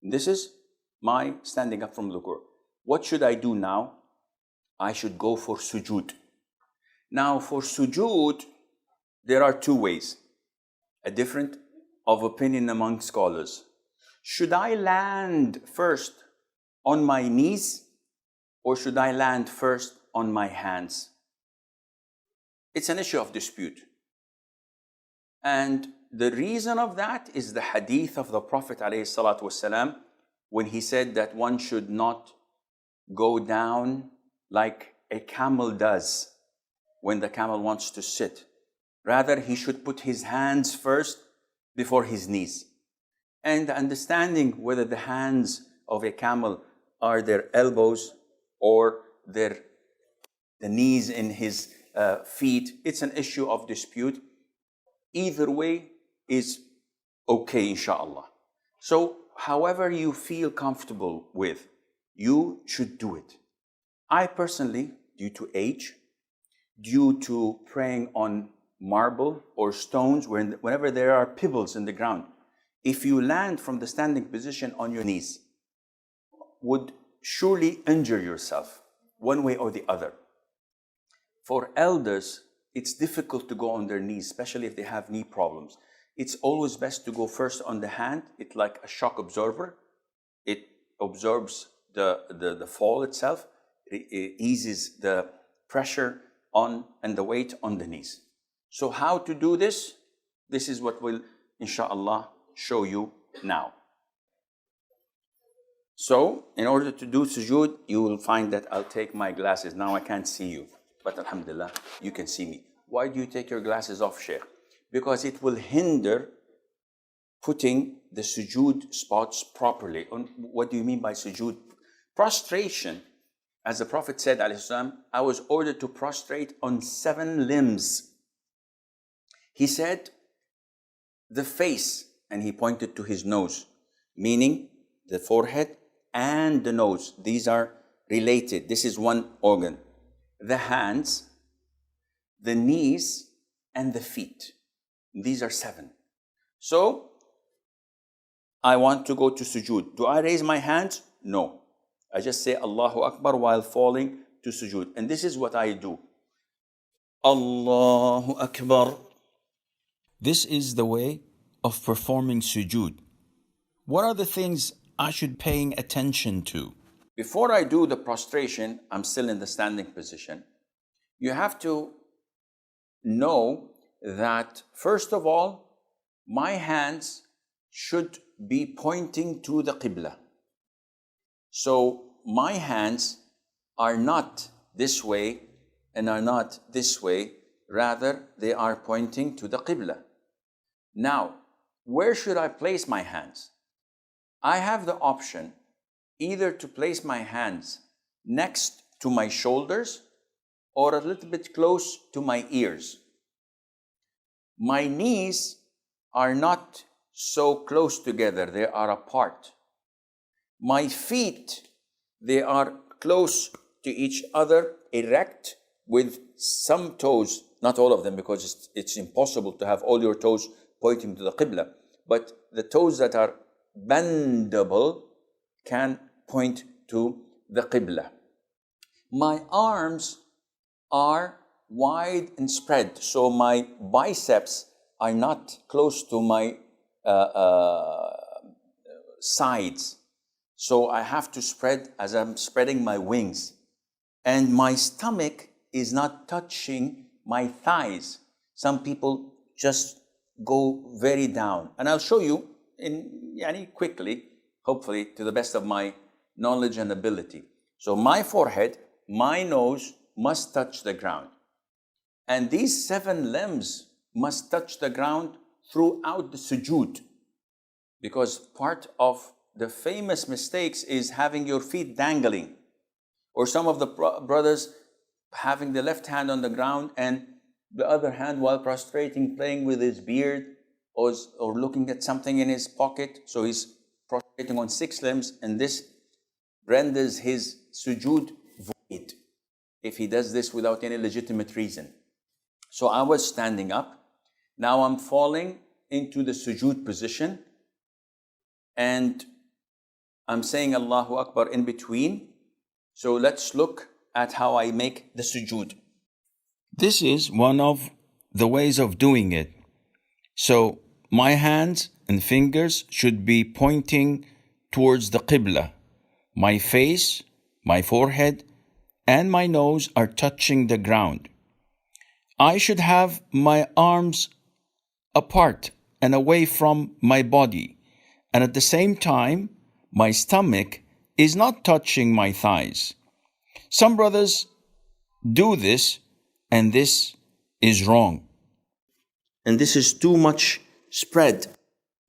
This is my standing up from ruku'. What should I do now? I should go for sujood. Now for sujood, there are two ways, a different of opinion among scholars. Should I land first on my knees or should I land first on my hands? It's an issue of dispute. And the reason of that is the hadith of the Prophet ﷺ, when he said that one should not go down like a camel does when the camel wants to sit. Rather, he should put his hands first before his knees. And understanding whether the hands of a camel are their elbows or the knees in his feet, it's an issue of dispute. Either way is okay, inshallah. So, however you feel comfortable with, you should do it. I personally, due to age, due to praying on marble or stones, whenever there are pebbles in the ground, if you land from the standing position on your knees, would surely injure yourself one way or the other. For elders, it's difficult to go on their knees, especially if they have knee problems. It's always best to go first on the hand. It's like a shock absorber. It absorbs the fall itself. It eases the pressure on and the weight on the knees. So how to do this? This is what we'll, inshallah, show you now. So, in order to do sujood, you will find that I'll take my glasses. Now I can't see you, but alhamdulillah, you can see me. Why do you take your glasses off, Sheikh? Because it will hinder putting the sujood spots properly. What do you mean by sujood? Prostration, as the Prophet said, I was ordered to prostrate on 7 limbs. He said, the face, and he pointed to his nose, meaning the forehead and the nose. These are related. This is one organ. The hands, the knees, and the feet. These are 7. So, I want to go to sujood. Do I raise my hands? No. I just say Allahu Akbar while falling to sujood. And this is what I do. Allahu Akbar. This is the way of performing sujood. What are the things I should paying attention to? Before I do the prostration, I'm still in the standing position. You have to know that, first of all, my hands should be pointing to the Qibla. So my hands are not this way and are not this way, rather they are pointing to the Qibla. Now, where should I place my hands? I have the option either to place my hands next to my shoulders or a little bit close to my ears. My knees are not so close together, they are apart. My feet, they are close to each other, erect, with some toes, not all of them, because it's impossible to have all your toes pointing to the Qibla, but the toes that are bendable can point to the Qibla. My arms are wide and spread, so my biceps are not close to my sides. So I have to spread as I'm spreading my wings. And my stomach is not touching my thighs. Some people just go very down. And I'll show you quickly, hopefully, to the best of my knowledge and ability. So my forehead, my nose must touch the ground. And these 7 limbs must touch the ground throughout the sujood. Because part of the famous mistakes is having your feet dangling. Or some of the brothers having the left hand on the ground and the other hand while prostrating, playing with his beard or looking at something in his pocket. So he's prostrating on 6 limbs, and this renders his sujood void if he does this without any legitimate reason. So I was standing up. Now I'm falling into the sujood position, and I'm saying Allahu Akbar in between. So let's look at how I make the sujood. This is one of the ways of doing it. So my hands and fingers should be pointing towards the Qibla. My face, my forehead, and my nose are touching the ground. I should have my arms apart and away from my body, and at the same time, my stomach is not touching my thighs. Some brothers do this, and this is wrong. And this is too much spread.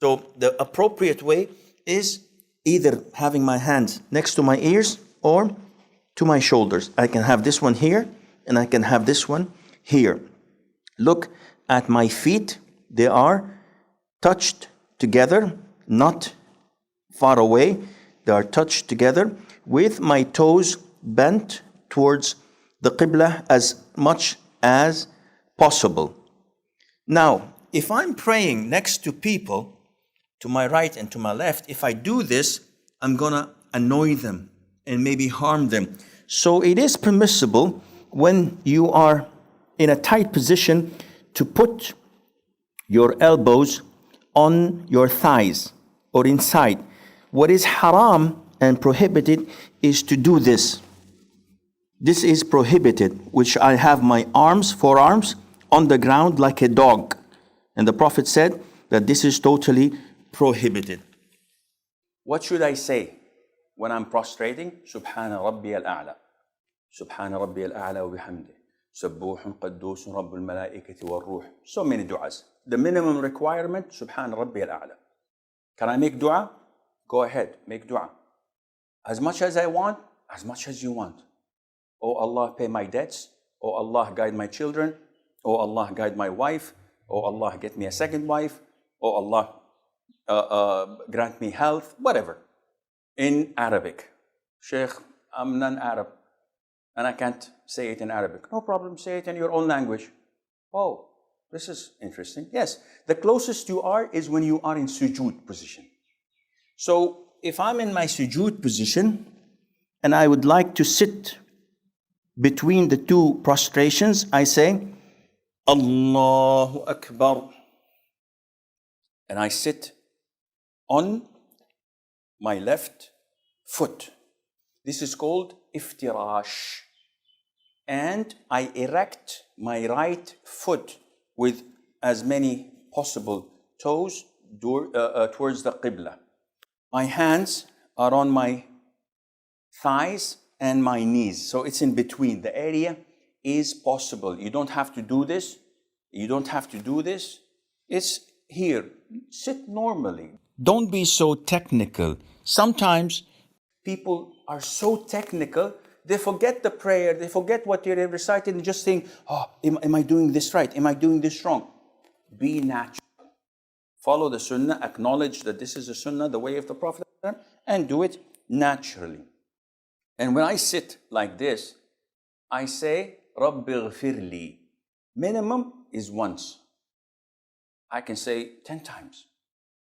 So the appropriate way is either having my hands next to my ears or to my shoulders. I can have this one here, and I can have this one here. Look at my feet. They are touched together, not far away. They are touched together with my toes bent towards the Qibla as much as possible. Now, if I'm praying next to people, to my right and to my left, if I do this, I'm going to annoy them and maybe harm them. So it is permissible when you are in a tight position to put your elbows on your thighs or inside. What is haram and prohibited is to do this. This is prohibited, which I have my forearms on the ground like a dog. And the Prophet said that this is totally prohibited. What should I say when I'm prostrating? Subhana Rabbi al-A'la. Subhana Rabbi al-A'la wa bihamdih. Sabbuhun qaddusun Rabbul malaikati wal ruh. So many du'as. The minimum requirement, Subhana Rabbi al-A'la. Can I make dua? Go ahead, make dua. As much as I want, as much as you want. Oh Allah, pay my debts. Oh Allah, guide my children. Oh Allah, guide my wife. Oh Allah, get me a second wife. Oh Allah, grant me health. Whatever. In Arabic. Sheikh, I'm non-Arab and I can't say it in Arabic. No problem, say it in your own language. Oh, this is interesting. Yes, the closest you are is when you are in sujood position. So if I'm in my sujood position and I would like to sit between the two prostrations, I say, Allahu Akbar. And I sit on my left foot. This is called iftirash. And I erect my right foot with as many possible toes towards the Qibla. My hands are on my thighs and my knees. So it's in between. The area is possible. You don't have to do this. You don't have to do this. It's here. Sit normally. Don't be so technical. Sometimes people are so technical, they forget the prayer, they forget what you're reciting, and just think, oh, am I doing this right? Am I doing this wrong? Be natural. Follow the Sunnah, acknowledge that this is the Sunnah, the way of the Prophet, and do it naturally. And when I sit like this, I say, Rabbi ghfirli. Minimum is once. I can say 10 times,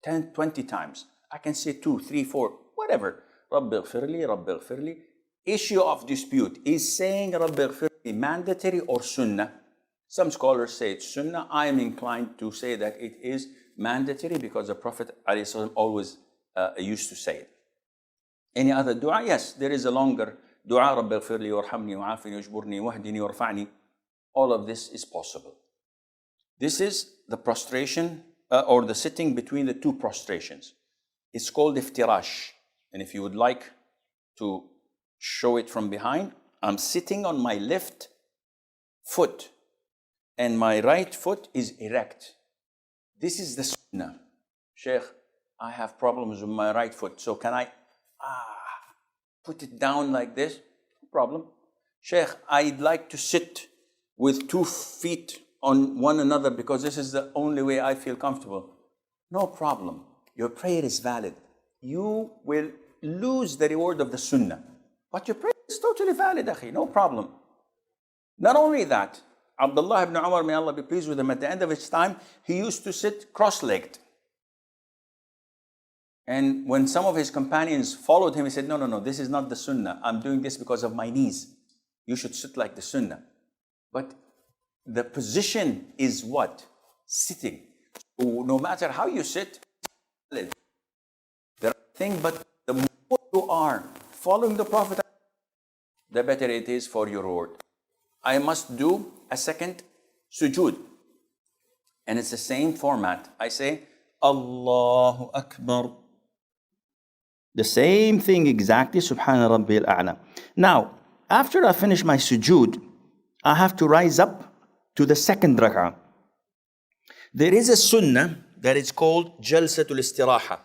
10, 20 times. I can say 2, 3, 4, whatever. Rabbi ghfirli, Rabbi ghfirli. Issue of dispute. Is saying Rabbi ghfirli mandatory or Sunnah? Some scholars say it's Sunnah. I am inclined to say that it is mandatory because the Prophet ﷺ always used to say it. Any other dua? Yes, there is a longer dua. Rabbi ghfirli warhamni wa'afini wajburni wahdini warfa'ni. All of this is possible. This is the prostration or the sitting between the two prostrations. It's called iftirash. And if you would like to show it from behind, I'm sitting on my left foot and my right foot is erect. This is the Sunnah. Sheikh, I have problems with my right foot, so can I put it down like this? No problem. Sheikh, I'd like to sit with 2 feet on one another because this is the only way I feel comfortable. No problem. Your prayer is valid. You will lose the reward of the Sunnah. But your prayer is totally valid, akhi. No problem. Not only that, Abdullah ibn Umar, may Allah be pleased with him, at the end of his time, he used to sit cross-legged. And when some of his companions followed him, he said, no, no, no, this is not the Sunnah. I'm doing this because of my knees. You should sit like the Sunnah. But the position is what? Sitting. So no matter how you sit, the right thing, but the more you are following the Prophet, the better it is for your reward. I must do a second sujood. And it's the same format. I say, Allahu Akbar. The same thing exactly, Subhana Rabbil A'la. Now, after I finish my sujood, I have to rise up to the second rak'ah. There is a sunnah that is called Jalsatul Istiraha,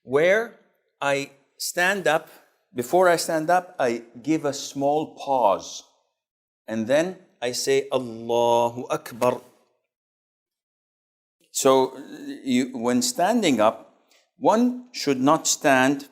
where I stand up. Before I stand up, I give a small pause. And then I say, Allahu Akbar. So when standing up, one should not stand